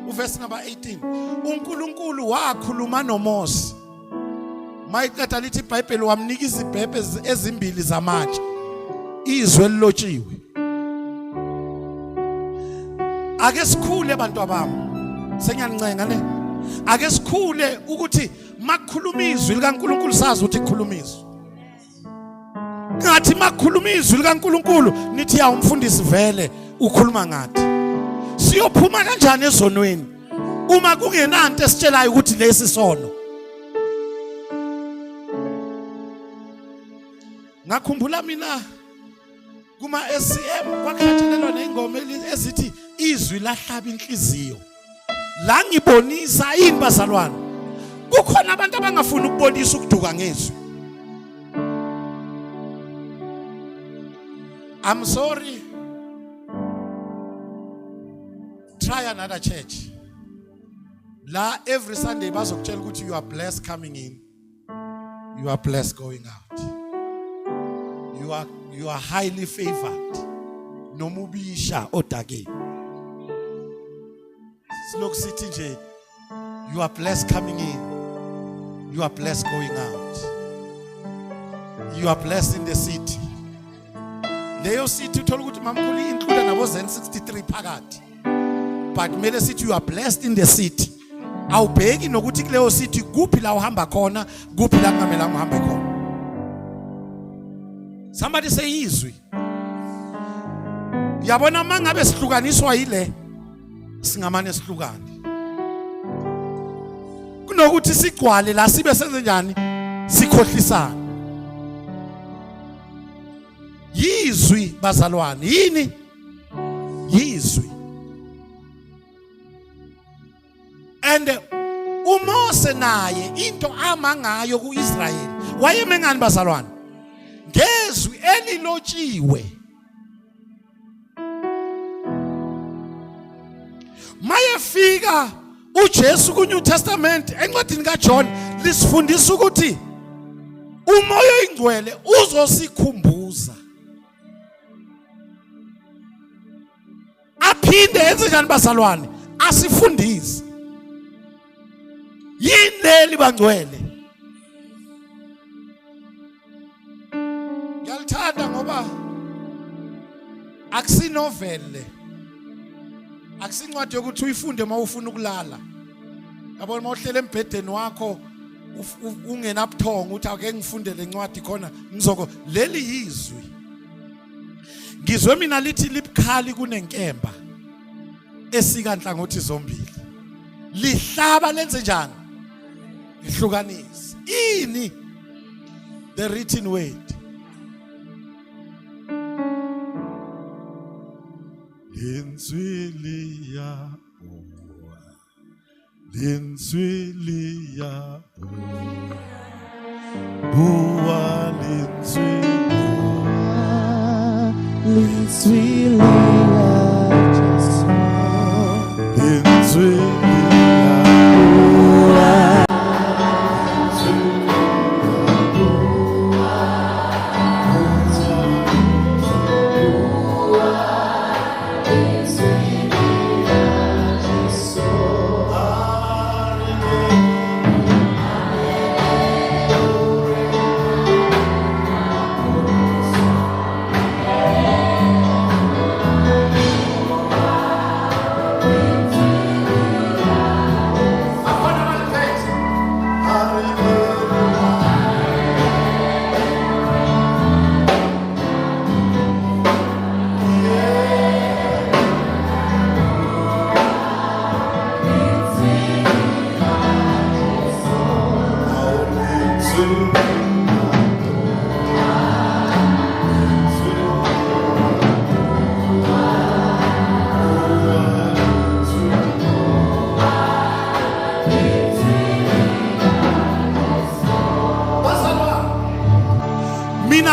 Speaker 1: uverse number 18, uNkulunkulu wakhuluma noMose. Mayiqeda lithi iBhayibheli wamnika izibhebhe ezimbili zamatshe, izwi elilotshiwe. Ake sikhule bantu abami, sengiyancenga ne. Ake sikhule ukuthi makukhuluma izwi likaNkulunkulu sazi ukuthi kukhuluma izwi. Ngathi makukhuluma izwi likaNkulunkulu nithi ya umfundisi vele ukhuluma ngathi. Siyophuma kanjani ezonweni uma kungenanto esitshelayo ukuthi lesi sono? Ngakhumbula mina kuma SCM kwakhathelelwa neingoma ezithi izwi lahlaba inhliziyo. La ngibonisa ini bazalwane? Kukhona abantu abangafuni ukubonisa ukuduka ngezwi. I'm sorry. Try another church. La every Sunday bazokutshela ukuthi you are blessed coming in. You are blessed going out. You are highly favored. Nomubisha odake. Slow sitting nje. You are blessed coming in. You are blessed going out. You are blessed in the city. Leyo city uthola ukuthi mamkhulu include nabo Zen 63 phakathi. But mele sithi you are blessed in the city. Awubheki nokuthi kuleyo city kuphi la uhamba khona, kuphi la kungamelanga uhambe khona. Somebody say izwi. Yabona mangabe sihlukaniswa yile singamane sihlukane. Kunokuthi sigcwale la sibe senze njani? Sikhohlisana. Yizwi bazalwane, yini? Yizwi. And uMose naye into amangayo kuIsrael wayeme ngani bazalwane? Ngezwi elilotshiwe. Mayefika uJesu kuNew Testament encwadini kaJohn lisifundisa ukuthi umoya oyingcwele uzosikhumbuza. Aphinde enze njani bazalwane? Asifundise. Yini leli bangcwele? Ngiyalithanda ngoba akusinovele. Akusincwadi yokuthi uyifunde mawufuna ukulala. Yabona mawuhlele embhedeni wakho ungenabuthongo uthi ake ngifunde lencwadi khona ngizoko leli yizwi. Ngizwe mina lithi libukhali kunenkemba esika nhlangothi zombili. Lihlaba lenze njani? Lihlukanise. Ini the written word. Linswilia Bua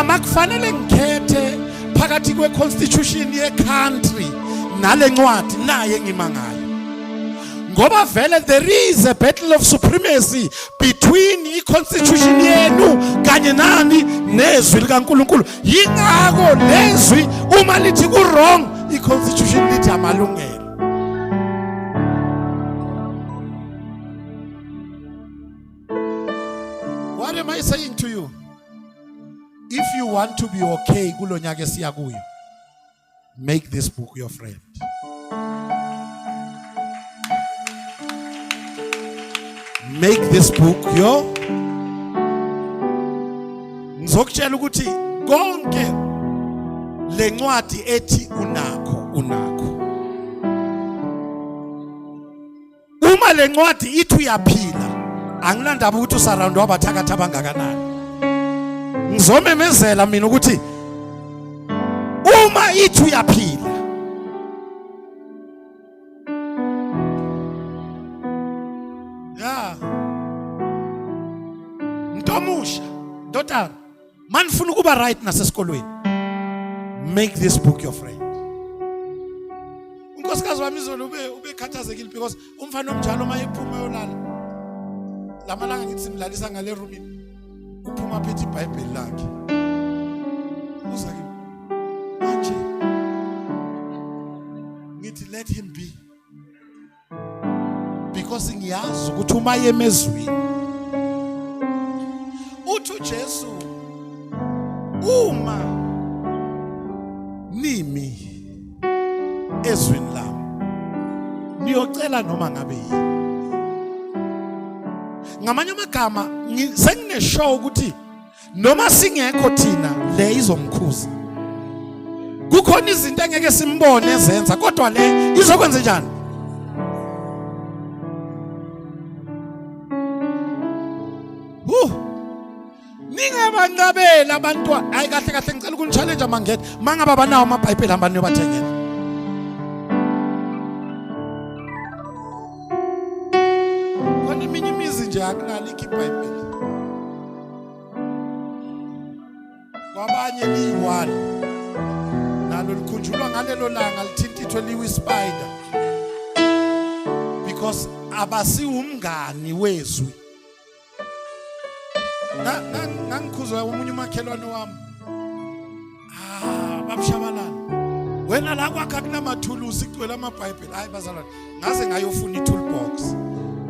Speaker 1: Makufanele ngikhethe phakathi kweconstitution ye-country nale ncwadi naye ngimangayo. Ngoba vele there is a battle of supremacy between i-constitution yenu kanye nani nezwi likaNkulunkulu. Yingakho lezwi uma lithi ku-wrong i-constitution lithi amalungelo. What am I saying to you? If you want to be okay kulo nyaka esiya kuyo, make this book your friend. Make this book your. Ngizokutshela ukuthi konke lencwadi ethi unakho. Uma lencwadi ithi uyaphila, anginandaba ukuthi usurround wabathakathi abangakanani. Ngizomemezela mina ukuthi uma ithi uyaphila, ya ntomusha ndodana manifuna ukuba right nasesikolweni, make this book your friend. Unkosikazi wami Samizolo ube khathazekile because umfana omnjalo mayephuma yolala. Lamalanga ngithi simlalisa ngale roomini. Uphuma phethe iBhayibheli lakhe. Uzake manje ngithi let him be. Because ngiyazi ukuthi uma yemezweni uthi Jesu uma nimi ezweni lami niyocela noma ngabe yini. Ngamanye amagama sengine show ukuthi noma singekho thina le izomkhuza. Kukhona izinto engeke simbone ezenza kodwa le izokwenza njani? Ningabanqabela abantwana. Hayi kahle kahle ngicela ukuni-challenge mangeke. Mangaba abanawo amaBhayibheli hamba niyobathengela. Khona iminye imizi nje akunalikho iBhayibheli. Kwabanye liyi-1 nalo likhunjulwa ngalelo langa lithintithwe liyi-spider because abasiwumngani wezwi. Nangikhuzwa umunye umakhelwane wami. Babushabalala. Wena la kwakha kunamathuluzi kugcwele amaBhayibheli. Hayi bazalwane, ngaze ngayofuna i-toolbox.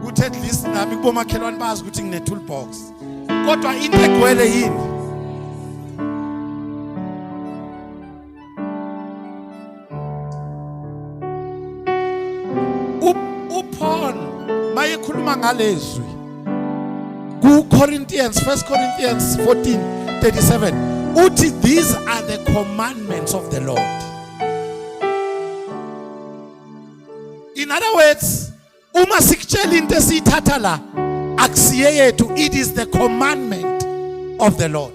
Speaker 1: Kuthi at least nami kubomakhelwane bazi ukuthi ngine toolbox. Kodwa into egcwele yini? uPaul mayekhuluma ngalezwi Corinthians, 1 Corinthians 14:37. Uthi these are the commandments of the Lord. In other words, uma sikutshela into esiyithatha la akusiye yethu, it is the commandment of the Lord.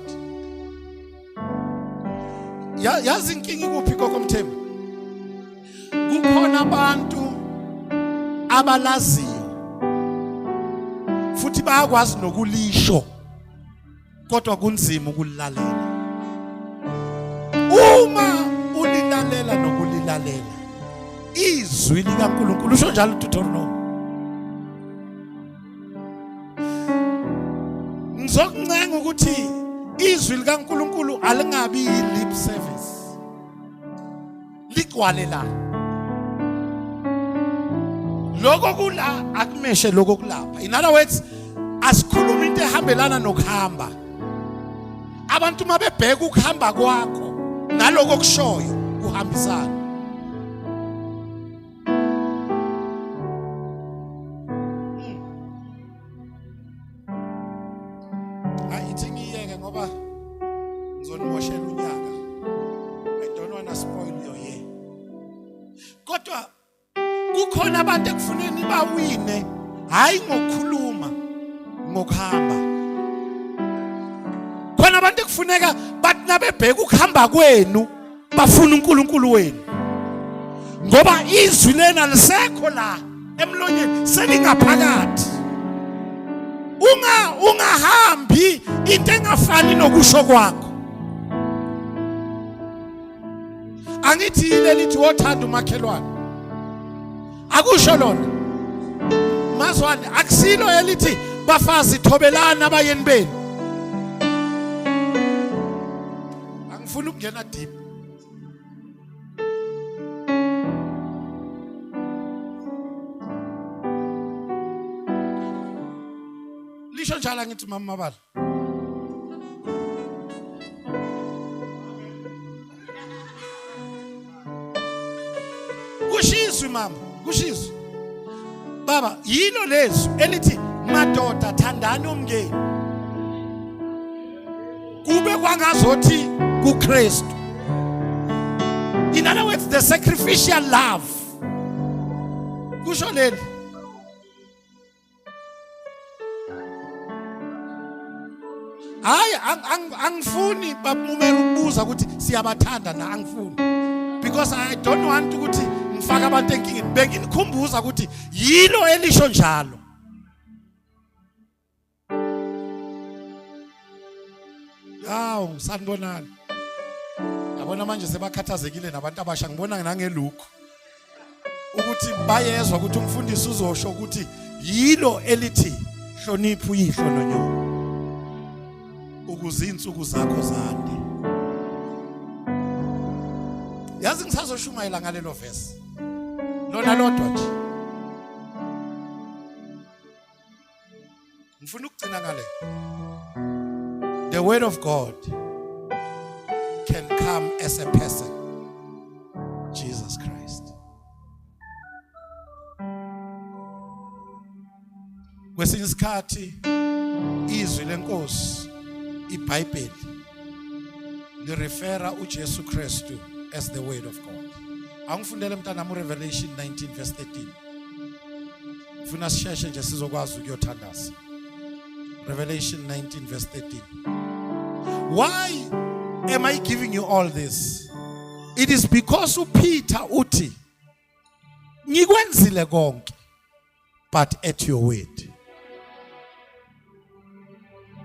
Speaker 1: Yazi inkinga ikuphi kokomthembu? Kukhona abantu abalaziyo futhi bayakwazi nokulisho kodwa kunzima ukulilalela. Uma ulilalela nokulilalela izwi likaNkulunkulu, usho njalo uDeuteronomy. Ngizokuncenga ukuthi izwi likaNkulunkulu alingabi lip service, ligcwale la. Lokho kula akumeshe lokho kulapha. In other words, asikhuluma into ehambelana nokuhamba. Abantu mabebheka ukuhamba kwakho naloko kushoyo kuhambisana. Ayithi ngiyeke ngoba ngizonimoshela unyaka. I don't want to spoil your year. Kodwa kukhona abantu ekufuneni bawine, hayi ngokukhuluma, ngokuhamba. Khona abantu ekufuneka bathi nabebheka ukuhamba kwenu bafuna uNkulunkulu wenu. Ngoba izwi lena lisekho la emlonyeni, selingaphakathi. Ungahambi into engafani nokusho kwakho. Angithi ile lithi wothanda umakhelwane. Akusho lona. Mazwane akusilo elithi bafazi thobelana abayeni benu. Angifuni ukungena deep. Lisho njalo ngithi mama Mabala. Kushizwe mama, kushizwe. Baba, yilo lezwi elithi madoda thandani umngeni. Kube kwangazothi kuKristu. In other words, the sacrificial love. Kusho leli. Hayi angifuni babumela ukubuza ukuthi siyabathanda na, angifuni. Because I don't want ukuthi ngifaka abantu enkingeni. Benginikhumbuza ukuthi yilo elisho njalo. Yaw, sanibonani. Yabona manje sebakhathazekile nabantu abasha, ngibona nangelukho. ukuthi bayezwa ukuthi umfundisi uzosho ukuthi yilo elithi hlonipha uyihlo nonyoko ukuze insuku zakho zande. Yazi ngisazoshumayela ngalelo verse lona lodwa nje. Ngifuna ukugcina ngale. The word of God can come as a person, Jesus Christ. Kwesinye isikhathi izwi lenkosi iBhayibheli lirefera uJesu Kristu as the word of God. Angifundele mntana Revelation 19 verse 13. Ngifuna sisheshe nje sizokwazi ukuyothandaza. Revelation 19 verse 13. Why am I giving you all this? It is because uPeter uthi ngikwenzile konke but at your word.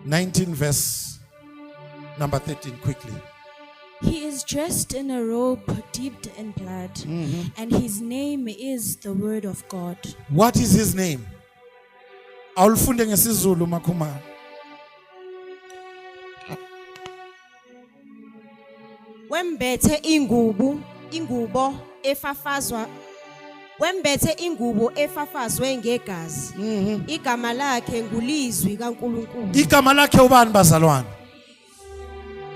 Speaker 1: 19 verse number 13 quickly.
Speaker 2: He is dressed in a robe dipped in blood, and his name is the Word of God.
Speaker 1: What is his name? Awufunde ngesizulu makhumana.
Speaker 3: Wembethe ingubo efafazwe ngegazi. Igama lakhe ngulizwi kaNkulunkulu.
Speaker 1: Igama lakhe ubani bazalwane?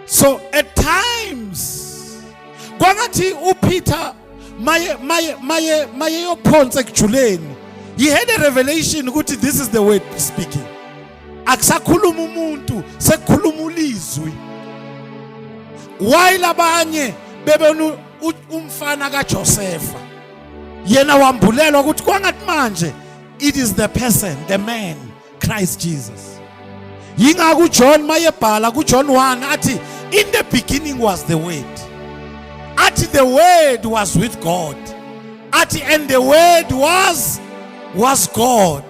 Speaker 1: So at times kwangathi uPeter maye yophonsa ekujuleni, he had a revelation ukuthi this is the word speaking. Akusakhuluma umuntu, sekukhuluma ulizwi. While abanye bebona umfana kaJosepha, yena wambulelwa ukuthi kwangathi manje it is the person, the man, Christ Jesus. Yingakho uJohn mayebhala kuJohn 1 athi in the beginning was the word. Athi the word was with God. Athi and the word was God.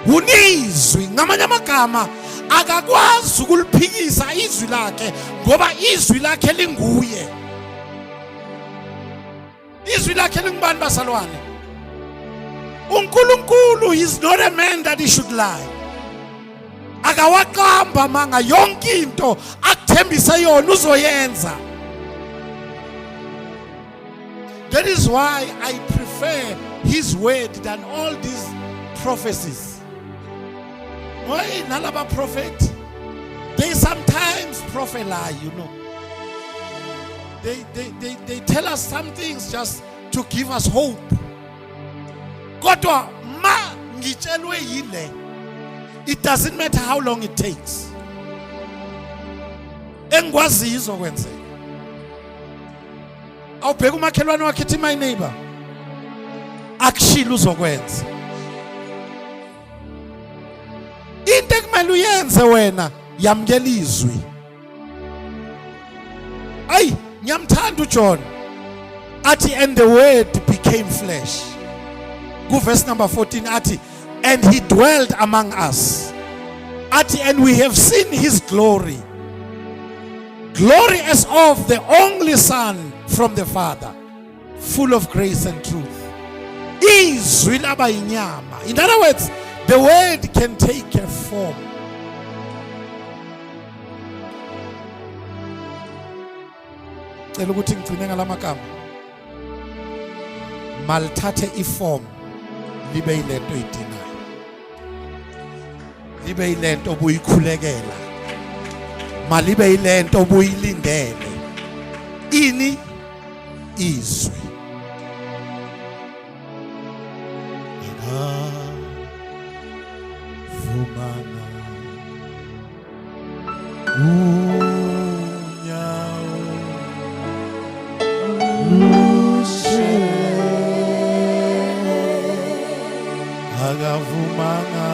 Speaker 1: Unizwi ngamanye amagama akakwazi ukuliphikisa izwi lakhe ngoba izwi lakhe linguye. Izwi lakhe lingubani basalwane? uNkulunkulu is not a man that he should lie. Akawaqamba manga yonke into akuthembisa yona uzoyenza. That is why I prefer his word than all these prophecies. Why nalaba prophet? They sometimes prophesy, you know. They tell us some things just to give us hope. Kodwa ma ngitshelwe yile. It doesn't matter how long it takes. Engwazi izokwenzeka. Awubheka umakhelwane wakhe ethi my neighbor. Akushila uzokwenza. Into ekumele uyenze wena yamkela izwi. Ay, ngiyamthanda uJohn. Athi and the word became flesh. Go verse number 14 athi and he dwelled among us. Athi and we have seen his glory. Glory as of the only Son from the Father, full of grace and truth. Izwi laba inyama. In other words, the word can take a form. Cela ukuthi ngigcine ngalamagama. Malithathe iform libe yilento oyidingayo. Libe yilento obuyikhulekela. Malibe yilento obuyilindele. Ini izwi. Vumana unyawo agavumana